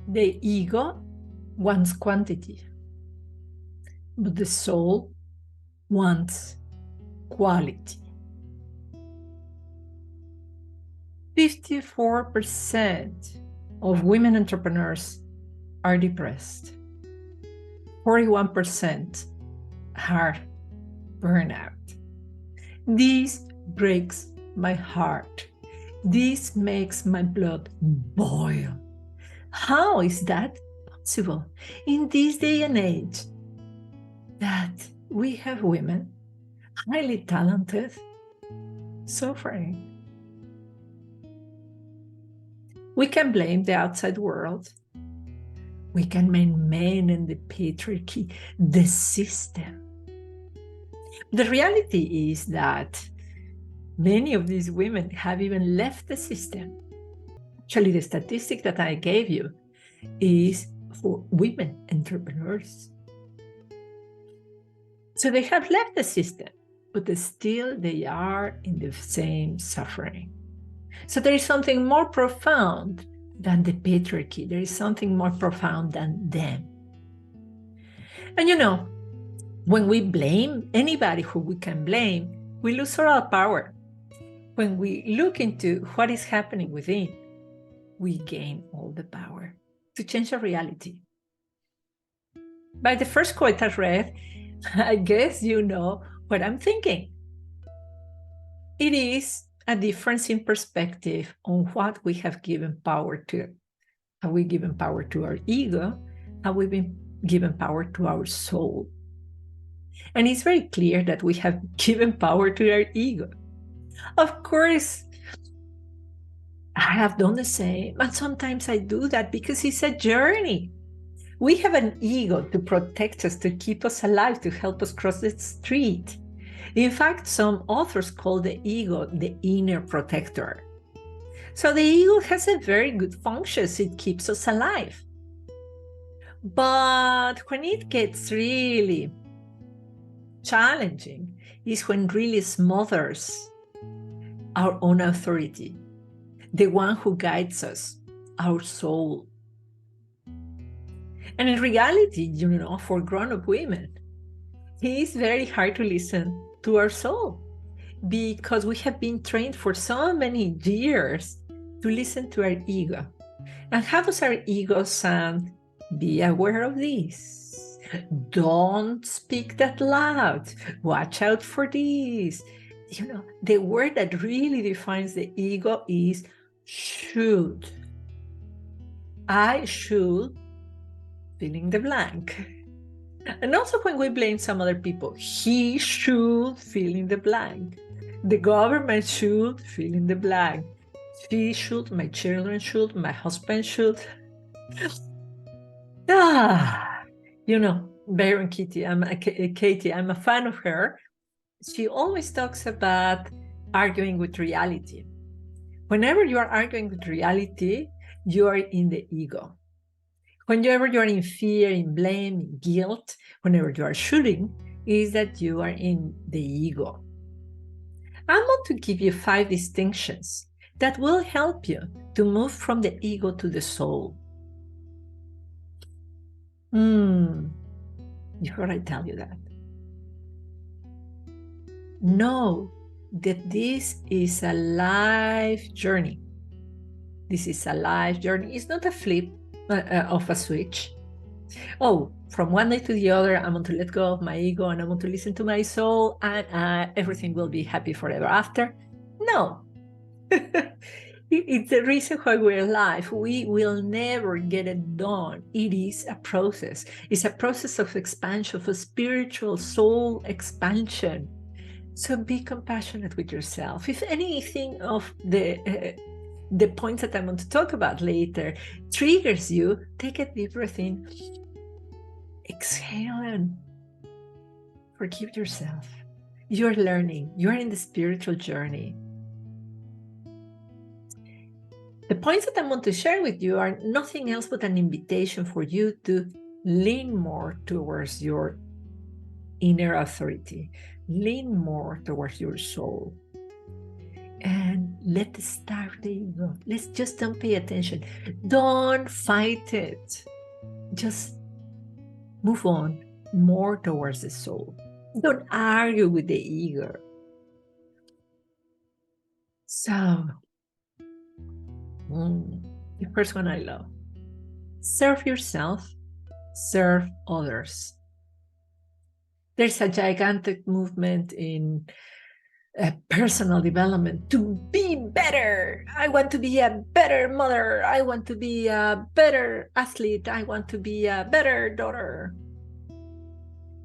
The ego wants quantity, but the soul wants quality. 54% of women entrepreneurs are depressed. 41% are burnout. This breaks my heart. This makes my blood boil. How is that possible in this day and age that we have women, highly talented, suffering? We can blame the outside world. We can blame men and the patriarchy, the system. The reality is that many of these women have even left the system. Actually, the statistic that I gave you is for women entrepreneurs. So they have left the system, but still they are in the same suffering. So there is something more profound than the patriarchy. There is something more profound than them. And when we blame anybody who we can blame, we lose all our power. When we look into what is happening within, we gain all the power to change our reality. By the first quote I read, I guess you know what I'm thinking. It is a difference in perspective on what we have given power to. Have we given power to our ego? Have we been given power to our soul? And it's very clear that we have given power to our ego. Of course, I have done the same, and sometimes I do that because it's a journey. We have an ego to protect us, to keep us alive, to help us cross the street. In fact, some authors call the ego the inner protector. So the ego has a very good function. It keeps us alive. But when it gets really challenging is when it really smothers our own authority, the one who guides us, our soul. And in reality, for grown-up women, it is very hard to listen to our soul because we have been trained for so many years to listen to our ego. And how does our ego sound? Be aware of this. Don't speak that loud. Watch out for this. The word that really defines the ego is should. I should, filling the blank. And also when we blame some other people, he should, fill in the blank. The government should, fill in the blank. She should, my children should, my husband should. Baron Katie, I'm a fan of her. She always talks about arguing with reality. Whenever you are arguing with reality, you are in the ego. Whenever you are in fear, in blame, in guilt, whenever you are shooting, is that you are in the ego. I want to give you 5 distinctions that will help you to move from the ego to the soul. Before I tell you that, know that this is a life journey. This is a life journey. It's not a flip of a switch. Oh, from one day to the other, I want to let go of my ego and I want to listen to my soul and everything will be happy forever after. No. It's the reason why we're alive. We will never get it done. It is a process. It's a process of expansion, of a spiritual soul expansion. So be compassionate with yourself. If anything of the points that I'm going to talk about later triggers you, take a deep breath in, exhale, and forgive yourself. You're learning. You're in the spiritual journey. The points that I want to share with you are nothing else but an invitation for you to lean more towards your inner authority, lean more towards your soul. and let starve the ego. Let's just don't pay attention. Don't fight it. Just move on more towards the soul. Don't argue with the ego. So, the first one I love. Serve yourself, serve others. There's a gigantic movement in personal development to be better. I want to be a better mother. I want to be a better athlete. I want to be a better daughter.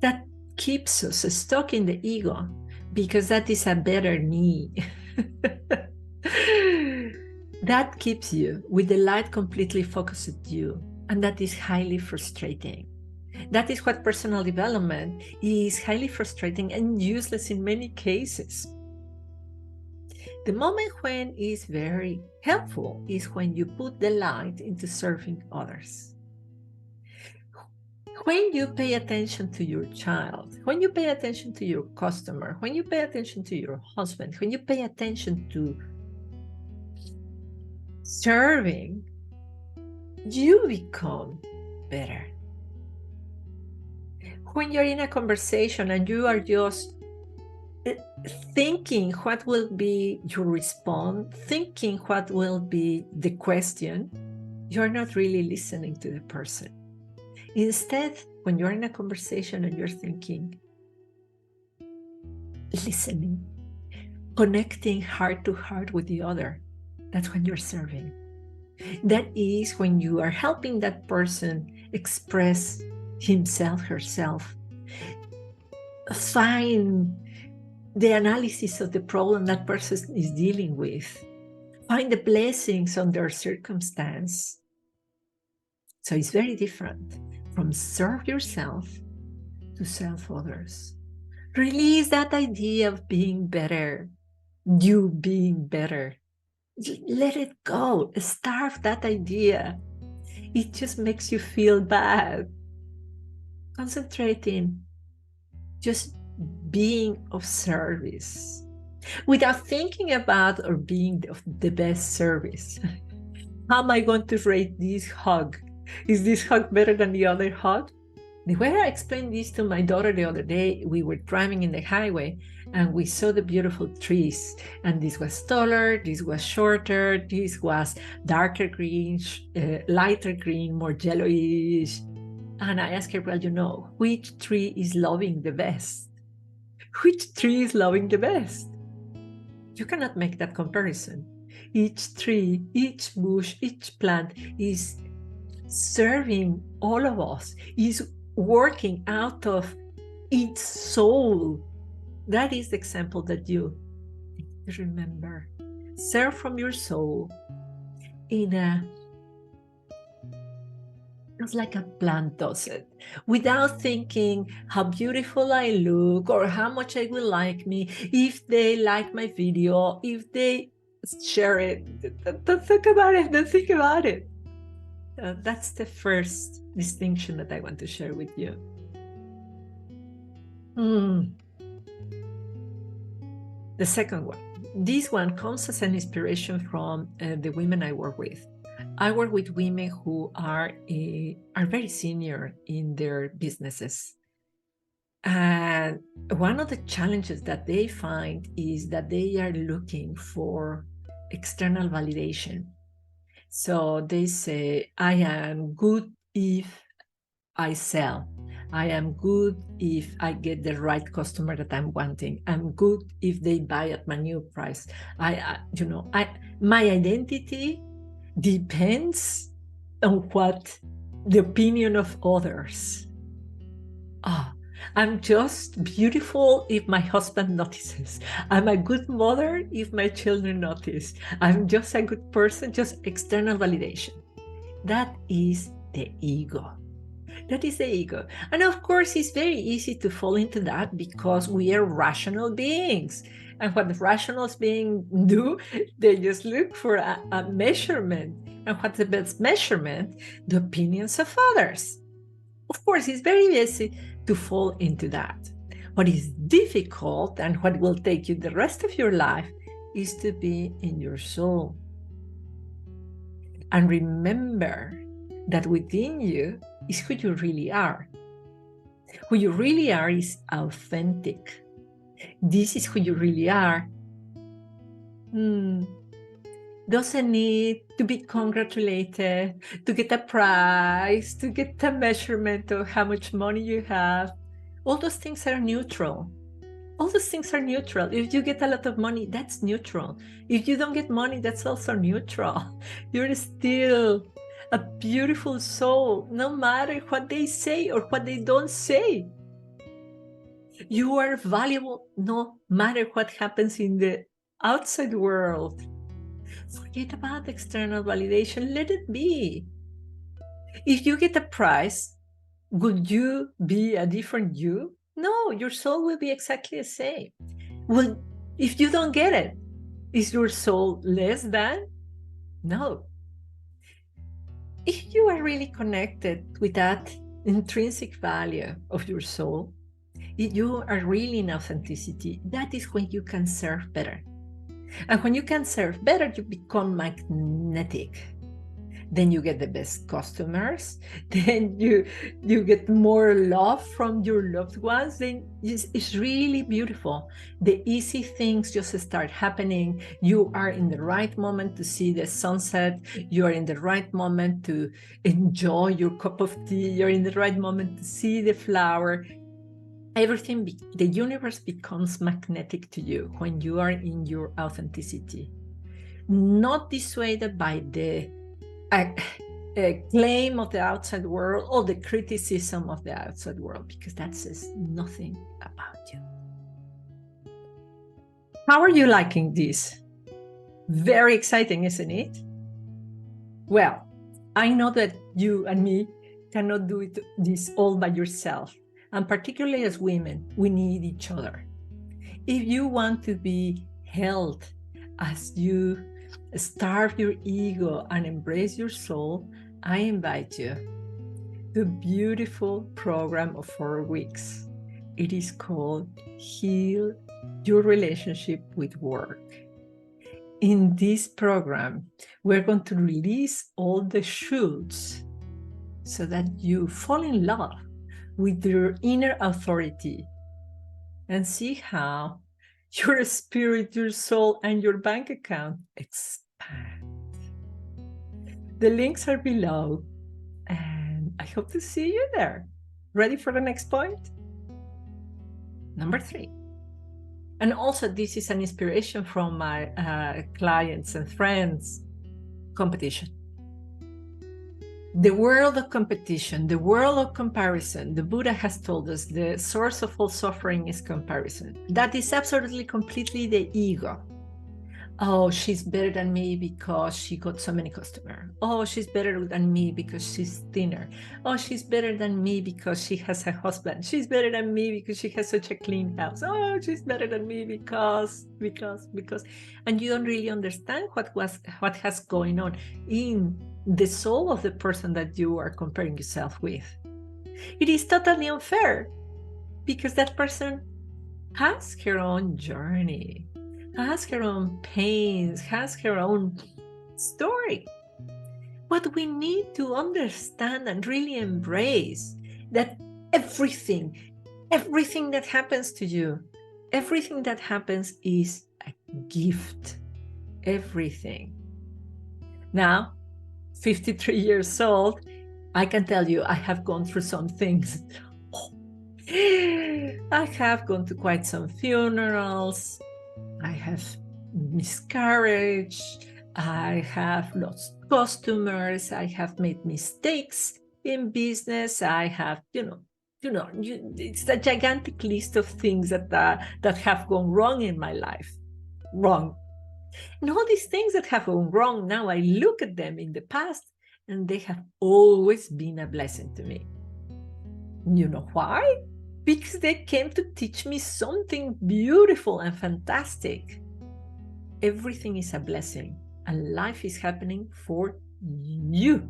That keeps us stuck in the ego because that is a better me. That keeps you with the light completely focused at you, and that is highly frustrating. That is what personal development is, highly frustrating and useless in many cases. The moment when it's very helpful is when you put the light into serving others. When you pay attention to your child, when you pay attention to your customer, when you pay attention to your husband, when you pay attention to serving, you become better. When you're in a conversation and you are just thinking what will be your response, thinking what will be the question, you're not really listening to the person. Instead, when you're in a conversation and you're thinking, listening, connecting heart to heart with the other, that's when you're serving. That is when you are helping that person express himself, herself, find the analysis of the problem that person is dealing with, find the blessings on their circumstance. So it's very different from serve yourself to serve others. Release that idea of being better, you being better. Let it go. Starve that idea. It just makes you feel bad. Concentrating, just being of service without thinking about or being of the best service. How am I going to rate this hug? Is this hug better than the other hug? The way I explained this to my daughter the other day, we were driving in the highway and we saw the beautiful trees. And this was taller, this was shorter, this was darker green, lighter green, more yellowish. And I asked her, well, which tree is loving the best? Which tree is loving the best? You cannot make that comparison. Each tree, each bush, each plant is serving all of us, is working out of its soul. That is the example that you remember. Serve from your soul it's like a plant does it, without thinking how beautiful I look or how much they will like me, if they like my video, if they share it. Don't think about it. Don't think about it. That's the first distinction that I want to share with you. The second one. This one comes as an inspiration from the women I work with. I work with women who are very senior in their businesses. And one of the challenges that they find is that they are looking for external validation. So they say, I am good if I sell. I am good if I get the right customer that I'm wanting. I'm good if they buy at my new price. My identity depends on what the opinion of others. I'm just beautiful if my husband notices. I'm a good mother if my children notice. I'm just a good person, just external validation. That is the ego. That is the ego. And of course, it's very easy to fall into that because we are rational beings. And what the rational beings do, they just look for a measurement. And what's the best measurement? The opinions of others. Of course, it's very easy to fall into that. What is difficult and what will take you the rest of your life is to be in your soul. And remember that within you is who you really are. Who you really are is authentic. This is who you really are. Doesn't need to be congratulated, to get a prize, to get a measurement of how much money you have. All those things are neutral. All those things are neutral. If you get a lot of money, that's neutral. If you don't get money, that's also neutral. You're still a beautiful soul, no matter what they say or what they don't say. You are valuable no matter what happens in the outside world. Forget about external validation. Let it be. If you get a prize, would you be a different you? No, your soul will be exactly the same. Well, if you don't get it, is your soul less than? No. If you are really connected with that intrinsic value of your soul, if you are really in authenticity, that is when you can serve better. And when you can serve better, you become magnetic. Then you get the best customers. Then you get more love from your loved ones. Then it's really beautiful. The easy things just start happening. You are in the right moment to see the sunset. You are in the right moment to enjoy your cup of tea. You're in the right moment to see the flower. Everything, the universe becomes magnetic to you when you are in your authenticity. Not dissuaded by the claim of the outside world or the criticism of the outside world, because that says nothing about you. How are you liking this? Very exciting, isn't it? Well, I know that you and me cannot do this all by yourself. And particularly as women, we need each other. If you want to be held as you starve your ego and embrace your soul, I invite you to a beautiful program of 4 weeks. It is called Heal Your Relationship with Work. In this program, we're going to release all the shoulds so that you fall in love with your inner authority and see how your spirit, your soul, and your bank account expand. The links are below, and I hope to see you there. Ready for the next point? Number 3. And also, this is an inspiration from my clients and friends. Competition. The world of competition, the world of comparison. The Buddha has told us the source of all suffering is comparison. That is absolutely, completely the ego. Oh, she's better than me because she got so many customers. Oh, she's better than me because she's thinner. Oh, she's better than me because she has a husband. She's better than me because she has such a clean house. Oh, she's better than me because. And you don't really understand what has going on in the soul of the person that you are comparing yourself with. It is totally unfair because that person has her own journey, has her own pains, has her own story. What we need to understand and really embrace that everything that happens to you, everything that happens is a gift. Everything. Now, 53 years old, I can tell you I have gone through some things. I have gone to quite some funerals. I have miscarriage. I have lost customers. I have made mistakes in business. I have, it's a gigantic list of things that have gone wrong in my life. Wrong. And all these things that have gone wrong, now I look at them in the past, and they have always been a blessing to me. You know why? Because they came to teach me something beautiful and fantastic. Everything is a blessing, and life is happening for you.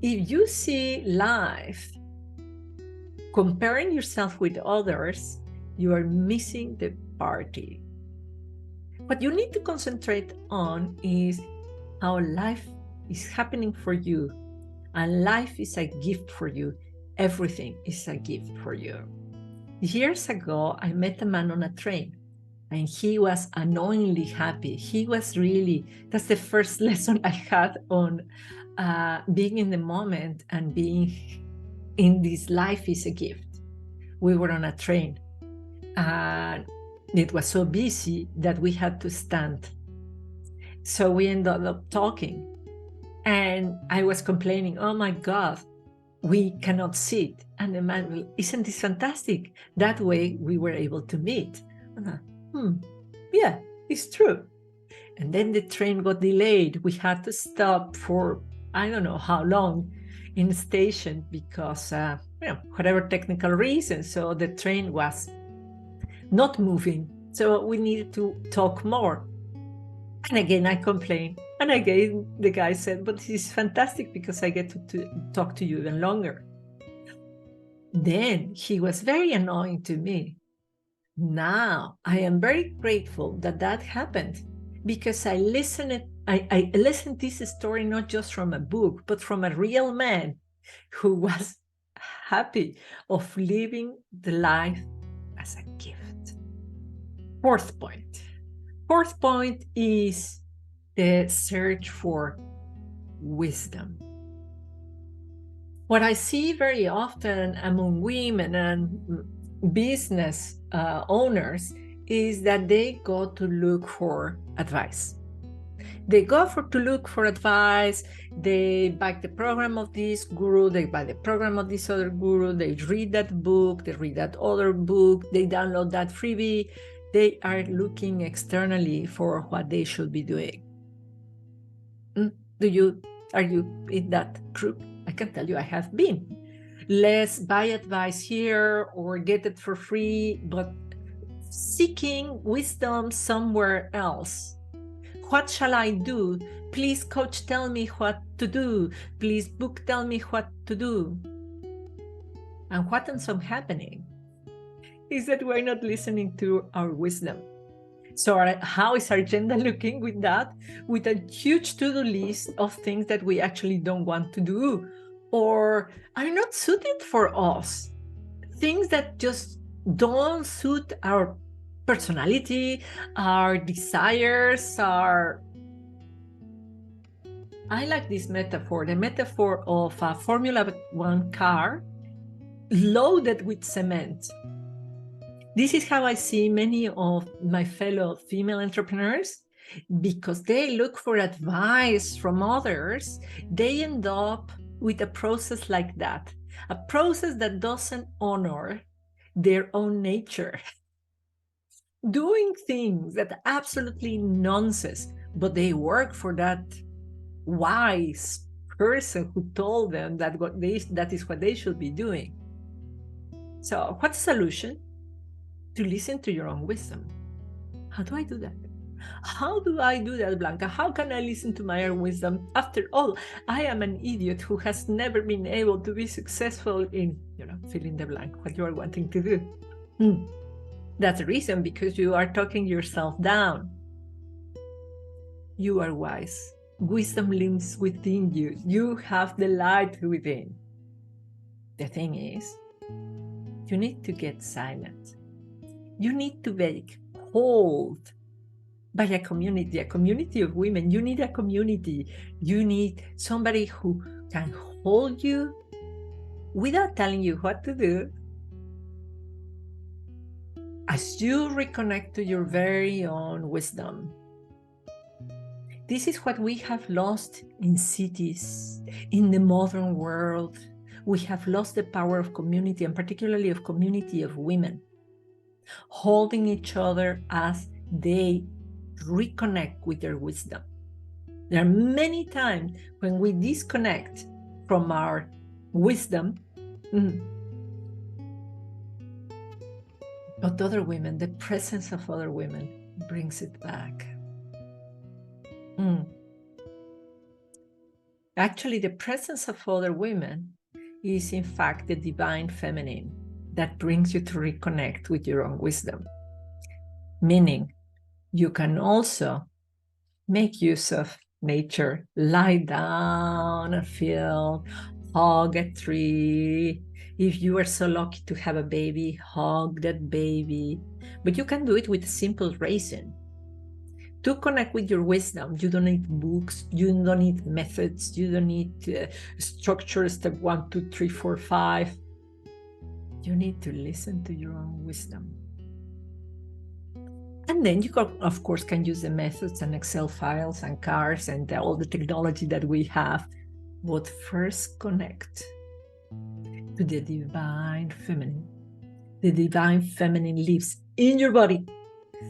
If you see life comparing yourself with others, you are missing the party. What you need to concentrate on is how life is happening for you. And life is a gift for you. Everything is a gift for you. Years ago, I met a man on a train, and he was annoyingly happy. He was really, that's the first lesson I had on being in the moment and being in this life is a gift. We were on a train, and it was so busy that we had to stand. So we ended up talking. And I was complaining, oh my God, we cannot sit. And the man, well, isn't this fantastic? That way we were able to meet. Yeah, it's true. And then the train got delayed. We had to stop for, I don't know how long in the station because, whatever technical reason. So the train was not moving. So we needed to talk more. And again, I complained. And again, the guy said, but this is fantastic because I get to talk to you even longer. Then he was very annoying to me. Now, I am very grateful that that happened because I listened this story not just from a book, but from a real man who was happy of living the life as a gift. Fourth point is the search for wisdom. What I see very often among women and business owners is that they go to look for advice. They go to look for advice. They buy the program of this guru. They buy the program of this other guru. They read that book. They read that other book. They download that freebie. They are looking externally for what they should be doing. Are you in that group? I can tell you I have been. Let's buy advice here or get it for free, but seeking wisdom somewhere else. What shall I do? Please, coach, tell me what to do. Please, book, tell me what to do. And what ends up happening is that we're not listening to our wisdom. So how is our agenda looking with that? With a huge to-do list of things that we actually don't want to do or are not suited for us. Things that just don't suit our personality, our desires, I like this metaphor, the metaphor of a Formula One car loaded with cement. This is how I see many of my fellow female entrepreneurs. Because they look for advice from others, they end up with a process like that, a process that doesn't honor their own nature. Doing things that are absolutely nonsense, but they work for that wise person who told them that that is what they should be doing. So what's the solution? To listen to your own wisdom. How do I do that? How do I do that, Blanca? How can I listen to my own wisdom? After all, I am an idiot who has never been able to be successful in, fill in the blank, what you are wanting to do. That's the reason, because you are talking yourself down. You are wise. Wisdom lives within you. You have the light within. The thing is, you need to get silent. You need to be held by a community of women. You need a community. You need somebody who can hold you without telling you what to do. As you reconnect to your very own wisdom. This is what we have lost in cities, in the modern world. We have lost the power of community, and particularly of community of women, holding each other as they reconnect with their wisdom. There are many times when we disconnect from our wisdom, but other women, the presence of other women brings it back. Actually, the presence of other women is in fact the divine feminine that brings you to reconnect with your own wisdom. Meaning, You can also make use of nature. Lie down a field, hug a tree. If you are so lucky to have a baby, hug that baby. But you can do it with simple reason. To connect with your wisdom, you don't need books, you don't need methods, you don't need structure, step 1, 2, 3, 4, 5. You need to listen to your own wisdom. And then you, of course, can use the methods and Excel files and cards and all the technology that we have. But first connect to the divine feminine. The divine feminine lives in your body,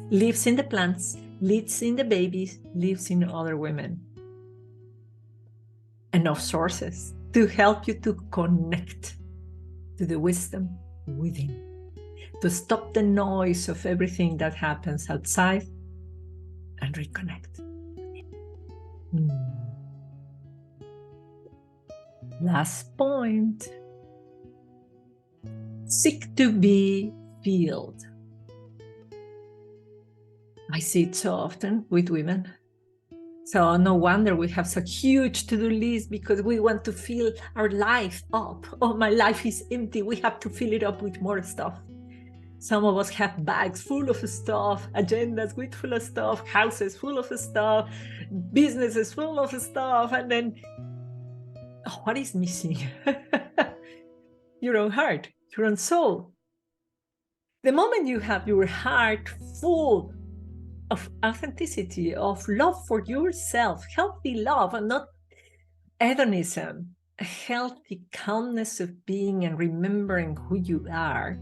lives in the plants, lives in the babies, lives in other women. Enough sources to help you to connect to the wisdom within, to stop the noise of everything that happens outside and reconnect. Last point. Seek to be filled. I see it so often with women. So no wonder we have such huge to-do list, because we want to fill our life up. Oh, my life is empty. We have to fill it up with more stuff. Some of us have bags full of stuff, agendas with full of stuff, houses full of stuff, businesses full of stuff, and then what is missing? Your own heart, your own soul. The moment you have your heart full of authenticity, of love for yourself, healthy love, and not hedonism, a healthy calmness of being and remembering who you are,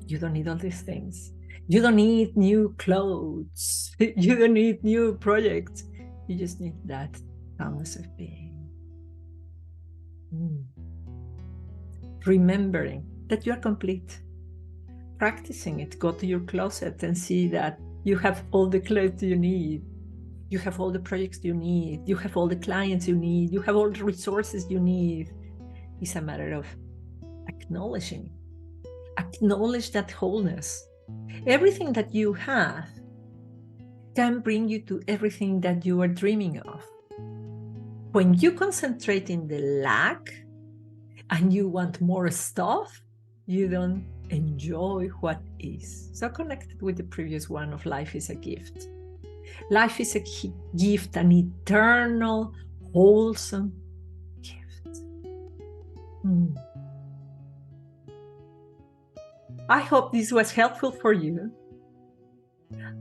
you don't need all these things. You don't need new clothes. You don't need new projects. You just need that calmness of being. Remembering that you are complete. Practicing it. Go to your closet and see that you have all the clothes you need. You have all the projects you need. You have all the clients you need. You have all the resources you need. It's a matter of acknowledging. Acknowledge that wholeness. Everything that you have can bring you to everything that you are dreaming of. When you concentrate in the lack and you want more stuff, you don't enjoy what is. So connected with the previous one of life is a gift. Life is a gift, an eternal, wholesome gift. I hope this was helpful for you.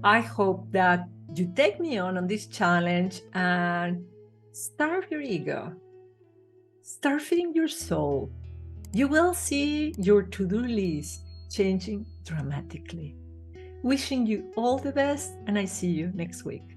I hope that you take me on this challenge and starve your ego. Start feeding your soul. You will see your to-do list changing dramatically. Wishing you all the best, and I see you next week.